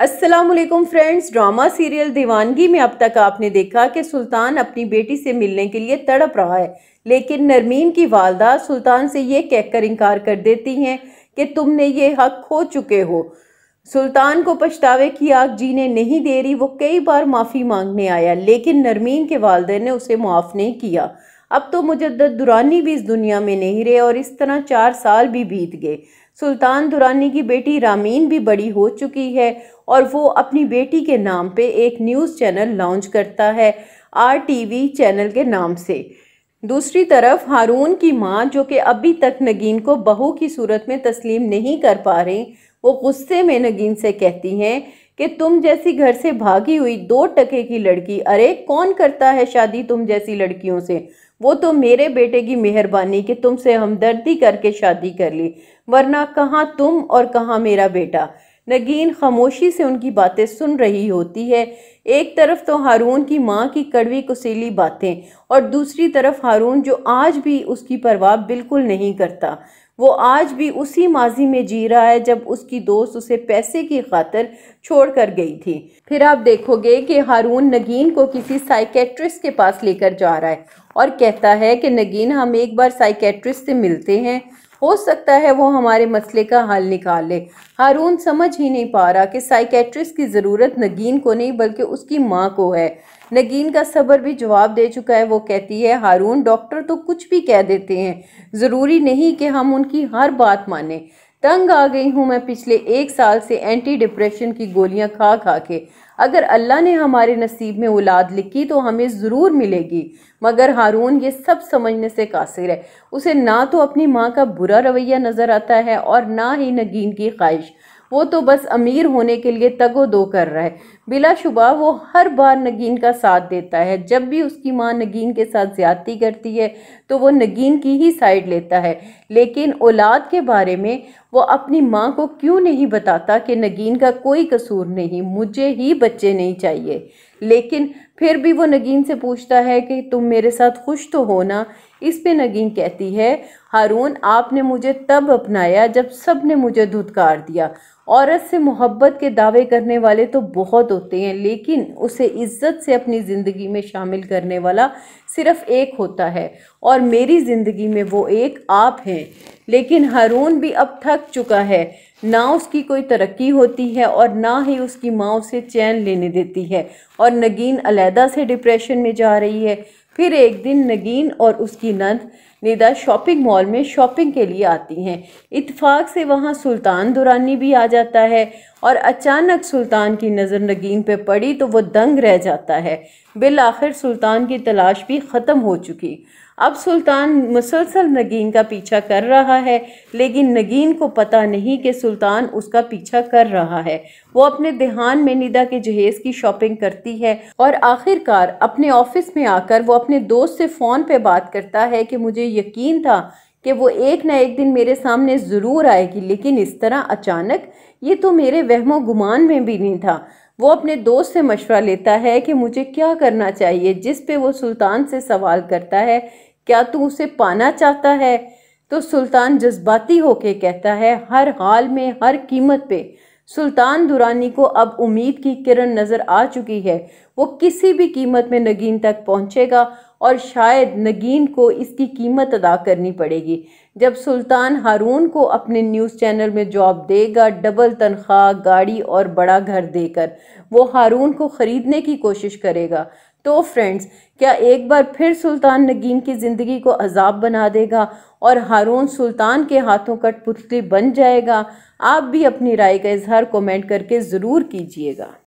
अस्सलामुअलैकुम friends. Drama serial दीवानगी में अब तक आपने देखा कि सुल्तान अपनी बेटी से मिलने के लिए तड़प रहा है, लेकिन नरमीन की वालदा सुल्तान से ये कहकर इनकार कर देती हैं कि तुमने ये हक खो चुके हो। सुल्तान को पछतावे की आग जीने नहीं दे रही। वो कई बार माफ़ी मांगने आया, लेकिन नरमीन के वालिदैन ने उसे माफ़ नहीं किया। अब तो मुजद्दद दुरानी भी इस दुनिया में नहीं रहे और इस तरह 4 साल भी बीत गए। सुल्तान दुरानी की बेटी रामीन भी बड़ी हो चुकी है और वो अपनी बेटी के नाम पे एक न्यूज़ चैनल लॉन्च करता है, RTV चैनल के नाम से। दूसरी तरफ हारून की माँ, जो कि अभी तक नगीन को बहू की सूरत में तस्लीम नहीं कर पा रही, वो गुस्से में नगीन से कहती हैं कि तुम जैसी घर से भागी हुई 2 टके की लड़की, अरे कौन करता है शादी तुम जैसी लड़कियों से। वो तो मेरे बेटे की मेहरबानी कि तुमसे हमदर्दी करके शादी कर ली, वरना कहाँ तुम और कहाँ मेरा बेटा। नगीन खामोशी से उनकी बातें सुन रही होती है। एक तरफ तो हारून की माँ की कड़वी कुसीली बातें और दूसरी तरफ हारून जो आज भी उसकी परवाह बिल्कुल नहीं करता। वो आज भी उसी माजी में जी रहा है जब उसकी दोस्त उसे पैसे की खातिर छोड़ कर गई थी। फिर आप देखोगे कि हारून नगीन को किसी साइकेट्रिस्ट के पास लेकर जा रहा है और कहता है कि नगीन, हम एक बार साइकेट्रिस्ट से मिलते हैं, हो सकता है वो हमारे मसले का हल निकाल ले। हारून समझ ही नहीं पा रहा कि साइकेट्रिस्ट की ज़रूरत नगीन को नहीं बल्कि उसकी माँ को है। नगीन का सब्र भी जवाब दे चुका है। वो कहती है, हारून डॉक्टर तो कुछ भी कह देते हैं, ज़रूरी नहीं कि हम उनकी हर बात माने। तंग आ गई हूँ मैं पिछले 1 साल से एंटी डिप्रेशन की गोलियां खा खा के। अगर अल्लाह ने हमारे नसीब में औलाद लिखी तो हमें ज़रूर मिलेगी। मगर हारून ये सब समझने से कासिर है। उसे ना तो अपनी माँ का बुरा रवैया नज़र आता है और ना ही नगीन की ख्वाहिश। वो तो बस अमीर होने के लिए तगो दो कर रहा है। बिलाशुबा वो हर बार नगीन का साथ देता है। जब भी उसकी माँ नगीन के साथ ज्यादती करती है तो वो नगीन की ही साइड लेता है, लेकिन औलाद के बारे में वो अपनी माँ को क्यों नहीं बताता कि नगीन का कोई कसूर नहीं, मुझे ही बच्चे नहीं चाहिए। लेकिन फिर भी वो नगीन से पूछता है कि तुम मेरे साथ खुश तो हो ना। इस पे नगीन कहती है, हारून आपने मुझे तब अपनाया जब सब ने मुझे धुतकार दिया। औरत से मोहब्बत के दावे करने वाले तो बहुत होते हैं, लेकिन उसे इज्जत से अपनी ज़िंदगी में शामिल करने वाला सिर्फ एक होता है और मेरी ज़िंदगी में वो एक आप हैं। लेकिन हारून भी अब थक चुका है। ना उसकी कोई तरक्की होती है और ना ही उसकी माँ उसे चैन लेने देती है और नगीन अलहदा से डिप्रेशन में जा रही है। फिर एक दिन नगीन और उसकी नंद निदा शॉपिंग मॉल में शॉपिंग के लिए आती हैं। इत्तेफाक से वहाँ सुल्तान दुरानी भी आ जाता है और अचानक सुल्तान की नज़र नगीन पे पड़ी तो वो दंग रह जाता है। बिल आखिर सुल्तान की तलाश भी ख़त्म हो चुकी। अब सुल्तान मुसलसल नगीन का पीछा कर रहा है, लेकिन नगीन को पता नहीं कि सुल्तान उसका पीछा कर रहा है। वो अपने देहान में निदा के जहेज़ की शॉपिंग करती है और आखिरकार अपने ऑफिस में आकर वो अपने दोस्त से फ़ोन पे बात करता है कि मुझे यकीन था कि वो एक ना एक दिन मेरे सामने ज़रूर आएगी, लेकिन इस तरह अचानक ये तो मेरे वहमो गुमान में भी नहीं था। वो अपने दोस्त से मशवरा लेता है कि मुझे क्या करना चाहिए, जिस पे वो सुल्तान से सवाल करता है, क्या तू उसे पाना चाहता है? तो सुल्तान जज्बाती होके कहता है, हर हाल में हर कीमत पे। सुल्तान दुरानी को अब उम्मीद की किरण नज़र आ चुकी है। वो किसी भी कीमत में नगीन तक पहुंचेगा और शायद नगीन को इसकी कीमत अदा करनी पड़ेगी। जब सुल्तान हारून को अपने न्यूज़ चैनल में जॉब देगा, डबल तनख्वाह, गाड़ी और बड़ा घर देकर, वो हारून को ख़रीदने की कोशिश करेगा। तो फ्रेंड्स, क्या एक बार फिर सुल्तान नगीन की ज़िंदगी को अजाब बना देगा और हारून सुल्तान के हाथों कठपुतली बन जाएगा? आप भी अपनी राय का इजहार कमेंट करके ज़रूर कीजिएगा।